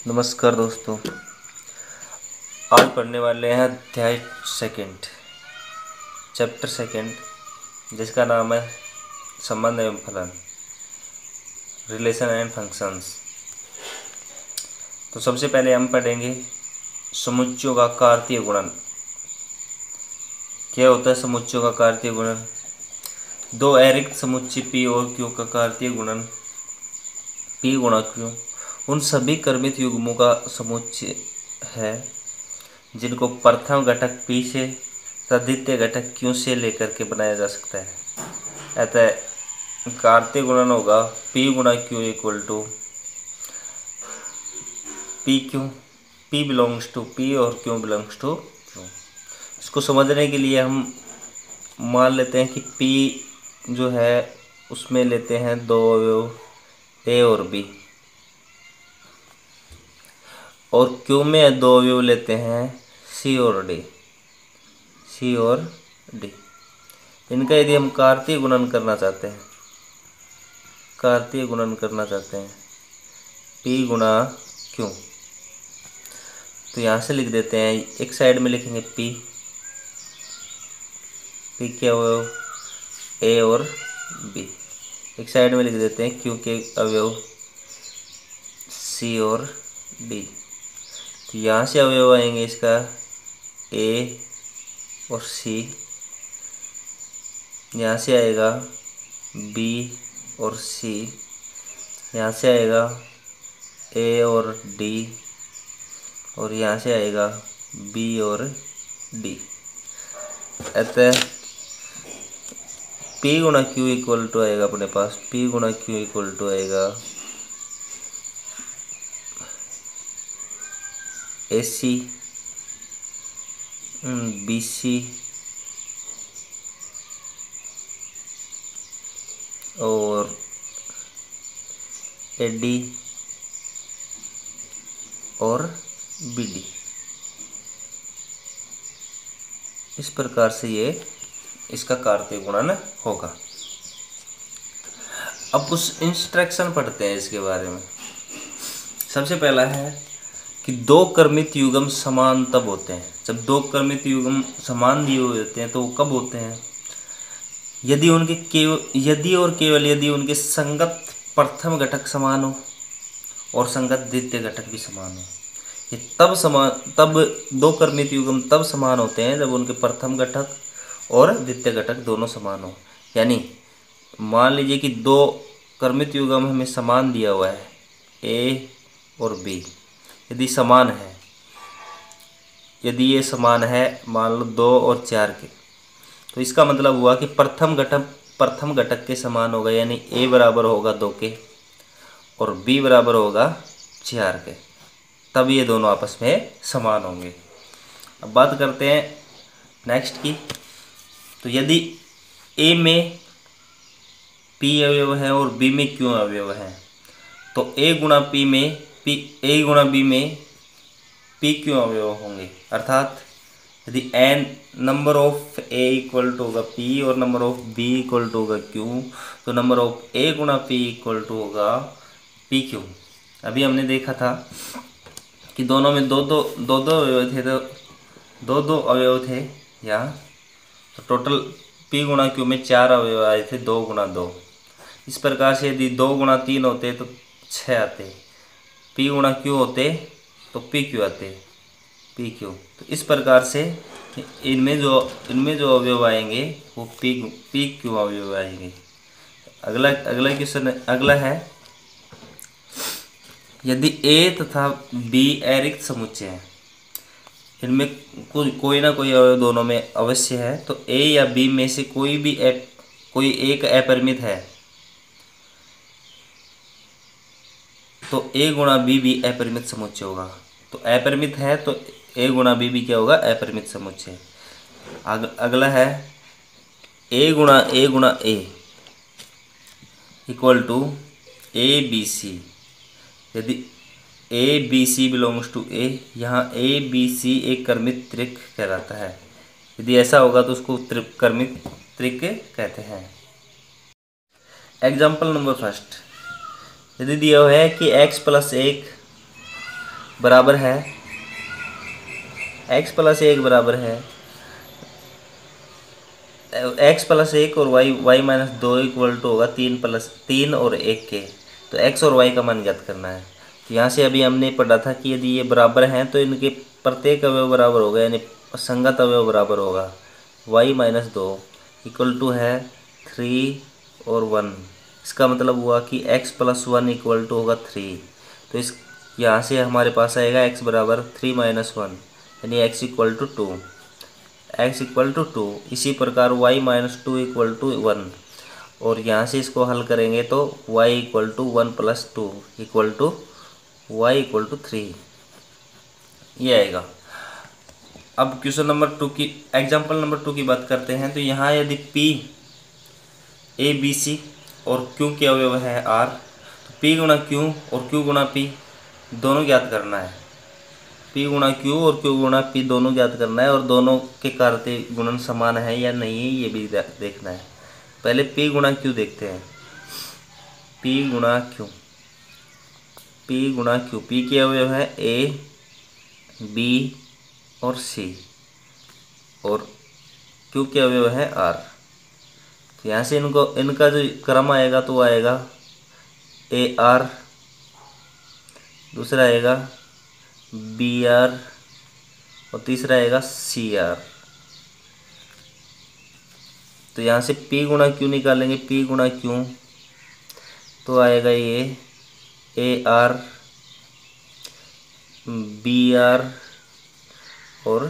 नमस्कार दोस्तों। आज पढ़ने वाले हैं अध्याय सेकंड, चैप्टर सेकंड, जिसका नाम है संबंध एवं फलन, रिलेशन एंड फंक्शंस। तो सबसे पहले हम पढ़ेंगे समुच्चयों का कार्तीय गुणन। क्या होता है समुच्चयों का कार्तीय गुणन? दो अरिक्त समुच्चय P और Q का कार्तीय गुणन P गुणा Q उन सभी क्रमित युग्मों का समुच्चय है जिनको प्रथम घटक P से तथा द्वितीय घटक Q से लेकर के बनाया जा सकता है। अतः कार्तीय गुणन होगा P गुणा Q equal to P Q. P belongs to P और Q बिलोंग्स टू Q। इसको समझने के लिए हम मान लेते हैं कि P जो है उसमें लेते हैं दो अवयव A और B, और Q में दो अवयव लेते हैं C और D। इनका यदि हम कार्तीय गुणन करना चाहते हैं, P गुणा Q, तो यहाँ से लिख देते हैं, एक साइड में लिखेंगे P के अवयव A और B, एक साइड में लिख देते हैं Q के अवयव C और D। तो यहाँ से अवयव आएंगे इसका A और C, यहाँ से आएगा B और C, यहाँ से आएगा A और D, और यहाँ से आएगा B और D। अतः P गुणा Q इक्वल टू आएगा अपने पास, P गुणा Q इक्वल टू आएगा AC BC और AD और BD। इस प्रकार से ये इसका कार्तीय गुणन होगा। अब कुछ इंस्ट्रक्शन पढ़ते हैं इसके बारे में। सबसे पहला है कि दो क्रमित युग्म समान तब होते हैं, जब दो क्रमित युग्म समान दिए हुए होते हैं तो वो कब होते हैं? यदि और केवल यदि उनके संगत प्रथम घटक समान हो और संगत द्वितीय घटक भी समान हो। ये तब दो क्रमित युग्म तब समान होते हैं जब उनके प्रथम घटक और द्वितीय घटक दोनों समान हो। यानी मान लीजिए कि दो क्रमित युग्म हमें समान दिया हुआ है A और B, यदि समान है, यदि ये समान है मान लो 2 और 4 के, तो इसका मतलब हुआ कि प्रथम घटक के समान होगा, यानी A बराबर होगा 2 के और B बराबर होगा 4 के, तब ये दोनों आपस में समान होंगे। अब बात करते हैं नेक्स्ट की। तो यदि A में P अवयव है और B में Q अवयव है, तो A गुणा B में P Q अवयव होंगे। अर्थात यदि n number of A equal to होगा P और number of B equal to होगा Q, तो नंबर ऑफ A गुणा P इक्वल टू होगा PQ। अभी हमने देखा था कि दोनों में दो दो अवयव थे, तो दो अवयव थे यहाँ, तो टोटल P गुणा Q में 4 अवयव आए थे, 2 गुणा 2। इस प्रकार से यदि 2 गुणा 3 होते तो 6 आते, P गुणा Q होते तो PQ आते, PQ। तो इस प्रकार से इनमें जो अवयव आएंगे वो PQ अवयव आएंगे। अगला क्वेश्चन अगला है, यदि A तथा B अरिक्त समुच्चय हैं, इनमें कोई ना कोई अवयव दोनों में अवश्य है, तो A या B में से कोई एक अपरिमित है, तो A गुणा B भी अपरिमित समुच्चय होगा। तो अपरिमित है तो A गुणा B भी क्या होगा? अपरिमित समुच्चय। अगला है A गुणा A इक्वल टू ABC। यदि ABC बिलोंग्स टू A, यहाँ ABC एक क्रमित त्रिक कहलाता है। यदि ऐसा होगा तो उसको क्रमित त्रिक कहते हैं। एग्जाम्पल नंबर फर्स्ट, यदि दिया है कि x + 1 बराबर है x प्लस 1 बराबर है x प्लस 1 और y माइनस 2 इक्वल टू होगा 3 और 1 के। तो x और y का मान ज्ञात करना है। तो यहाँ से अभी हमने पढ़ा था कि यदि ये बराबर हैं तो इनके प्रत्येक अवयव बराबर होगा, यानी संगत अवयव बराबर होगा। y माइनस 2 इक्वल टू है 3 और 1। इसका मतलब हुआ कि x प्लस 1 इक्वल टू होगा 3। तो इस यहाँ से हमारे पास आएगा x बराबर 3 माइनस 1, यानी x equal to 2, x equal to 2। इसी प्रकार y माइनस 2 इक्वल टू 1, और यहाँ से इसको हल करेंगे तो y equal to 1 plus 2 equal to y equal to 3, ये आएगा। अब क्वेश्चन नंबर 2 की एग्जांपल नंबर 2 की बात करते हैं। तो यहाँ यदि p a b c और q के अवयव है r, तो p गुणा q और q गुणा p दोनों ज्ञात करना है। p गुणा q और q गुणा p दोनों ज्ञात करना है, और दोनों के कार्तीय गुणन समान है या नहीं है ये भी देखना है। पहले p गुणा q देखते हैं। p गुणा q, p गुणा q, p के अवयव है a b और c, और q के अवयव है r। तो यहाँ से इनका जो क्रम आएगा तो आएगा ए आर, दूसरा आएगा बी आर, और तीसरा आएगा सी आर। तो यहाँ से p गुणा q निकालेंगे, p गुणा q तो आएगा ये ए आर, बी आर और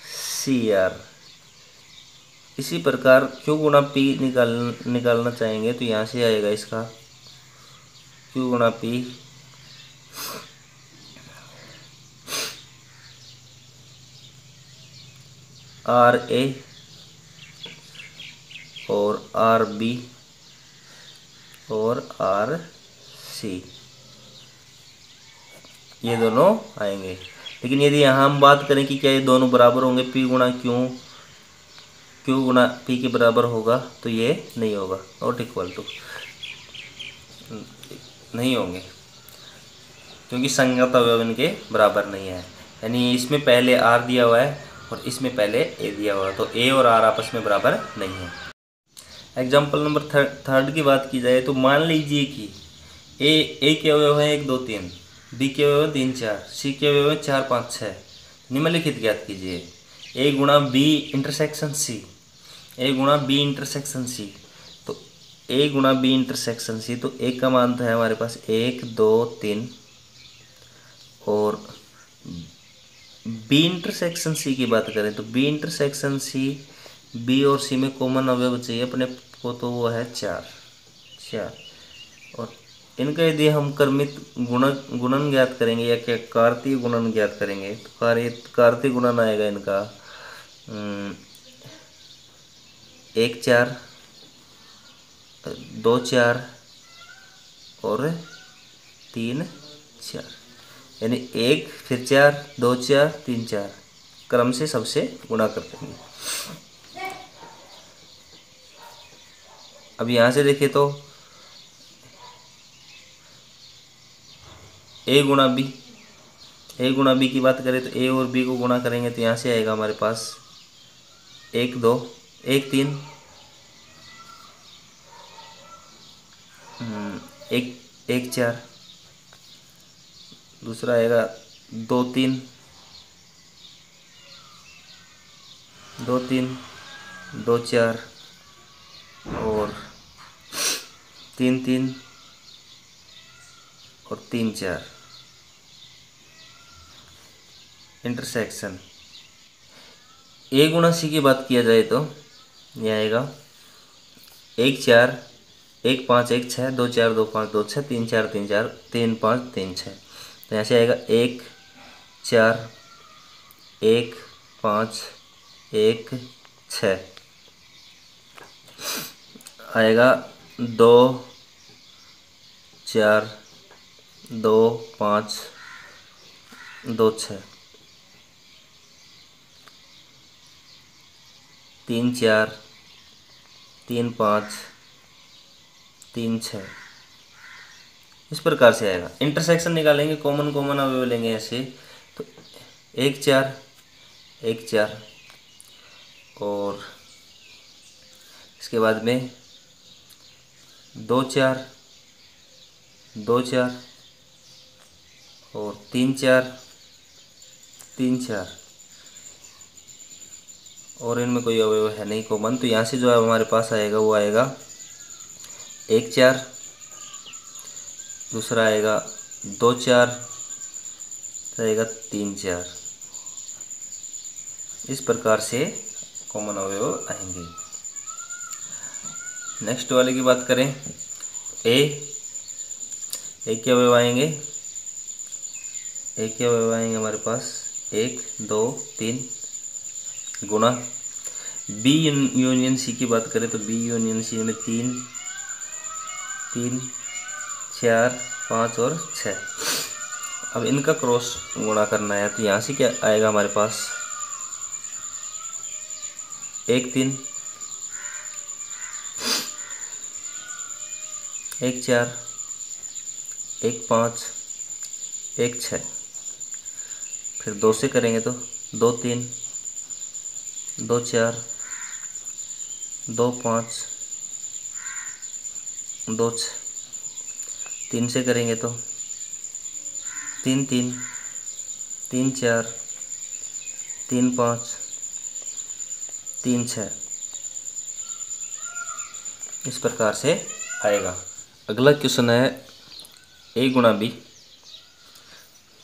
सी आर। इसी प्रकार q गुणा p निकालना चाहेंगे तो यहाँ से आएगा इसका q गुणा p आर ए और आर बी और आर सी, ये दोनों आएंगे। लेकिन यदि यहाँ हम बात करें कि क्या ये दोनों बराबर होंगे, p गुणा q गुणा p के बराबर होगा, तो ये नहीं होगा, नॉट इक्वल टू, नहीं होंगे, क्योंकि संगत अवयव इनके बराबर नहीं है। यानी इसमें पहले r दिया हुआ है और इसमें पहले a दिया हुआ है, तो a और r आपस में बराबर नहीं है। एग्जाम्पल नंबर थर्ड की बात की जाए तो मान लीजिए कि ए के अवयव है 1 2 3, बी के अवयव 3 4, सी के अवयव 4 5 6। निम्नलिखित ज्ञात कीजिए ए गुणा बी इंटरसेक्शन सी, ए गुणा बी इंटरसेक्शन सी। तो ए गुणा बी इंटरसेक्शन सी, तो ए का मान तो है हमारे पास 1 2 3, और बी इंटरसेक्शन सी की बात करें तो बी इंटरसेक्शन सी, बी और सी में कॉमन अवयव चाहिए अपने को, तो वो है 4। और इनका यदि हम क्रमित गुणन ज्ञात करेंगे या क्या कार्तीय गुणन ज्ञात करेंगे तो कार्तीय गुणन आएगा इनका 1 4 2 4 और 3 4, यानी 1 फिर 4 2 4 3 4 क्रम से सबसे गुणा करते हैं। अब यहाँ से देखिए तो a गुणा b की बात करें तो a और b को गुणा करेंगे तो यहाँ से आएगा हमारे पास 1 2 1 3 1 4, दूसरा आएगा 2 3 2 3 2 4 और 3 3 और 3 4। इंटरसेक्शन ए गुणा सी की बात किया जाए तो यह आएगा 1 4 1 5 1 6 2 4 2 5 2 6 3 4 3 4 3 5 3 6। तो यहाँ से आएगा 1 4 1 5 1 6, आएगा 2 4 2 5 2 6, 3 4 3 5 3 6, इस प्रकार से आएगा। इंटरसेक्शन निकालेंगे, कॉमन कॉमन अवयव लेंगे ऐसे, तो 1 4 1 4, और इसके बाद में 2 4 2 4, और 3 4 3 4, और इनमें कोई अवयव है नहीं कॉमन, तो यहाँ से जो है हमारे पास आएगा वो आएगा 1 4, दूसरा आएगा 2 4, रहेगा 3 4। इस प्रकार से कॉमन अवयव आएंगे। नेक्स्ट वाले की बात करें, ए के अवयव आएंगे, ए के अवयव आएंगे हमारे पास 1 2 3 गुणा। बी यूनियन सी की बात करें तो बी यूनियन सी में 3 3 4 5 और 6। अब इनका क्रॉस गुणा करना है, तो यहाँ से क्या आएगा हमारे पास 1 3 1 4 1 5 1 6। फिर 2 से करेंगे तो 2 3 2 4 2 5 2 6। 3 से करेंगे तो 3 3 3 4 3 5 3 6। इस प्रकार से आएगा। अगला क्वेश्चन है ए गुणा बी।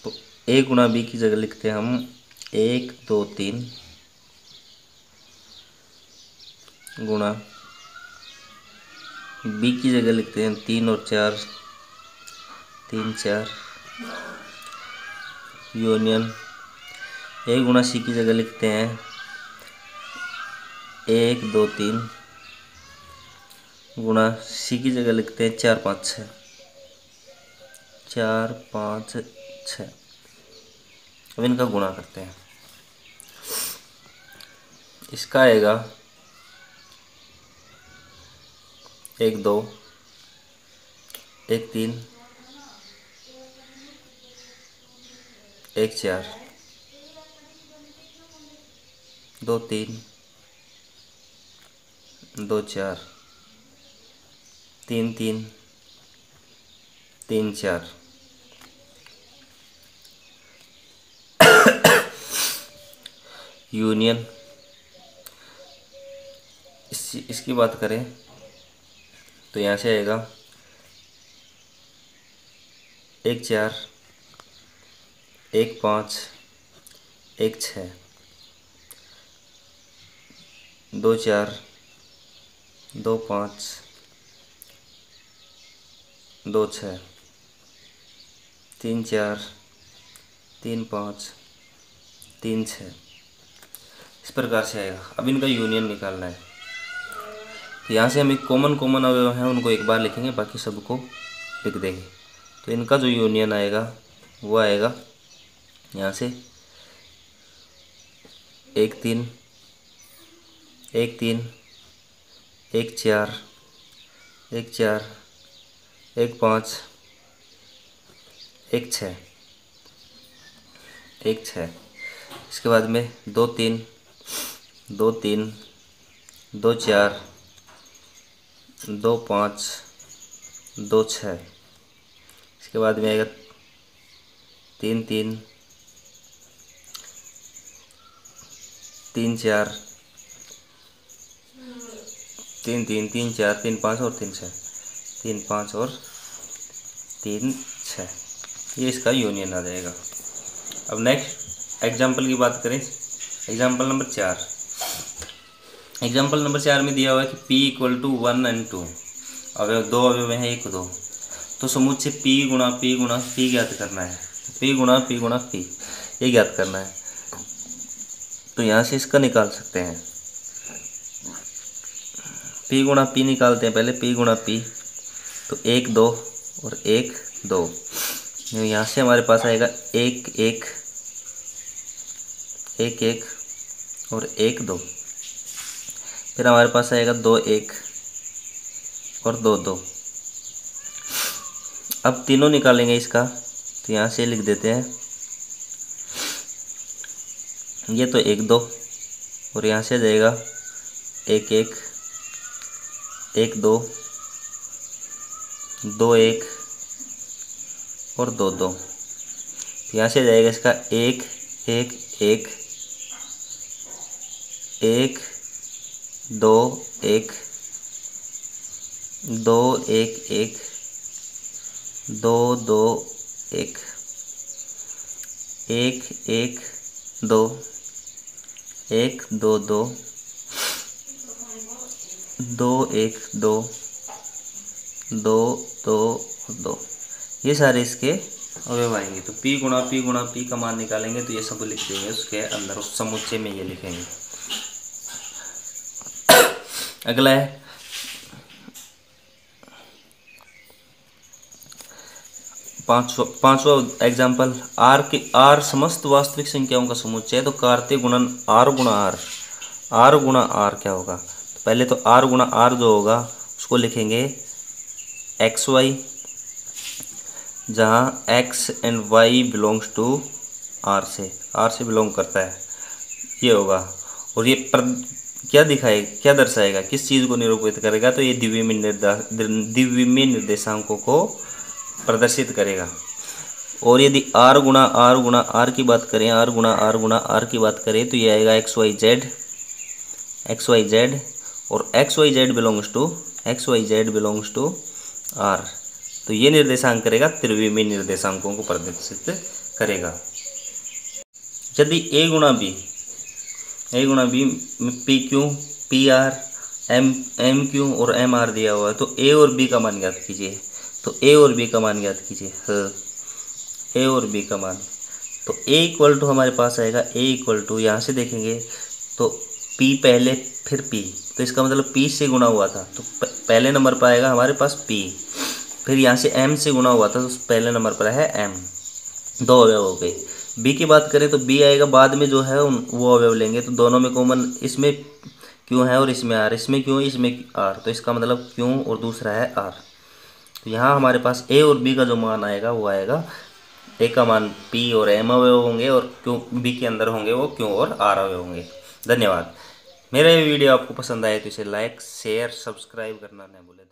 तो ए गुणा बी की जगह लिखते हैं हम 1 2 3 गुणा बी की जगह लिखते हैं 3 और 4 3 4 यूनियन। ए गुणा सी की जगह लिखते हैं 1 2 3 गुणा सी की जगह लिखते हैं 4 5 6 4 5 6। अब इनका गुणा करते हैं। इसका आएगा 1 2 1 3 1 4 2 3 2 4 3 3 3 4। यूनियन इसकी बात करें तो यहाँ से आएगा 1 4 1 5 1 6 2 4 2 5 2 6 3 4 3 5 3 6। इस प्रकार से आएगा। अब इनका यूनियन निकालना है, तो यहाँ से हम एक कॉमन अवयव हैं उनको एक बार लिखेंगे, बाकी सबको लिख देंगे। तो इनका जो यूनियन आएगा वो आएगा यहाँ से 1 3 1 3 1 4 1 4 1 5 1 6 1 6। इसके बाद में 2 3 2 3 2 4 2 5 2 6। इसके बाद में आएगा 3 3 3 4 3 3 3 4 3 5 और 3 6 3 5 और 3 6। ये इसका यूनियन आ जाएगा। अब नेक्स्ट एग्जाम्पल की बात करें, एग्जाम्पल नंबर 4। एग्जाम्पल नंबर 4 में दिया हुआ है कि P = 1 और 2 अवयव, 2 अवयव हैं 1 2। तो समुच्चय P गुणा P ज्ञात करना है। P गुणा P ये ज्ञात करना है। तो यहाँ से इसका निकाल सकते हैं। P गुणा P निकालते हैं पहले। P गुणा P तो 1 2 और 1 2। यहाँ से हमारे पास आएगा 1 1 1 1 और 1 2। फिर हमारे पास आएगा 2 1 और 2 2। अब तीनों निकालेंगे इसका, तो यहाँ से लिख देते हैं, ये तो 1 2 और यहाँ से आ जाएगा 1 1 1 2 2 1 और 2 2। तो यहाँ से आ जाएगा इसका 1 1 1 1 2 1 2 1 1 2 2 1 1 1 2 1 2 2 2 1 2 2 2 2। ये सारे इसके अवयव आएंगे। तो P गुणा P का मान निकालेंगे तो ये सब लिख देंगे उसके अंदर, उस समुच्चय में ये लिखेंगे। अगला है पांचवा एग्जाम्पल, R समस्त वास्तविक संख्याओं का समुच्चय है। तो कार्तीय गुणन R गुणा R क्या होगा? तो पहले तो R गुणा R जो होगा उसको लिखेंगे XY, जहाँ X and Y belongs to R से बिलोंग करता है, ये होगा। और ये क्या दर्शाएगा, किस चीज़ को निरूपित करेगा? तो ये द्विविमीय निर्देशांकों को प्रदर्शित करेगा। और यदि R गुणा R की बात करें, R गुणा R की बात करें तो ये आएगा XYZ, और XYZ बिलोंग्स टू R। तो ये निर्देशांक करेगा, त्रिविमीय निर्देशांकों को प्रदर्शित करेगा। यदि A गुणा B में PQ, PR, MQ और MR दिया हुआ है तो A और B का मान ज्ञात कीजिए। तो A और B का मान ज्ञात कीजिए। A और B का मान, तो A इक्वल टू हमारे पास आएगा, A इक्वल टू यहाँ से देखेंगे तो P पहले फिर P, तो इसका मतलब P से गुणा हुआ था तो पहले नंबर पर आएगा हमारे पास P। फिर यहाँ से M से गुणा हुआ था तो पहले नंबर पर है M। 2 अवयव हो गए। B की बात करें तो B आएगा बाद में, जो है वो अवयव लेंगे। तो दोनों में कॉमन, इसमें Q है और इसमें R, इसमें Q इसमें R, तो इसका मतलब Q और दूसरा है R। तो यहाँ हमारे पास A और B का जो मान आएगा वो आएगा, A का मान P और M अवयव होंगे और B के अंदर होंगे वो Q और R अवयव होंगे। धन्यवाद। मेरा ये वीडियो आपको पसंद आए तो इसे लाइक शेयर सब्सक्राइब करना न भूलें।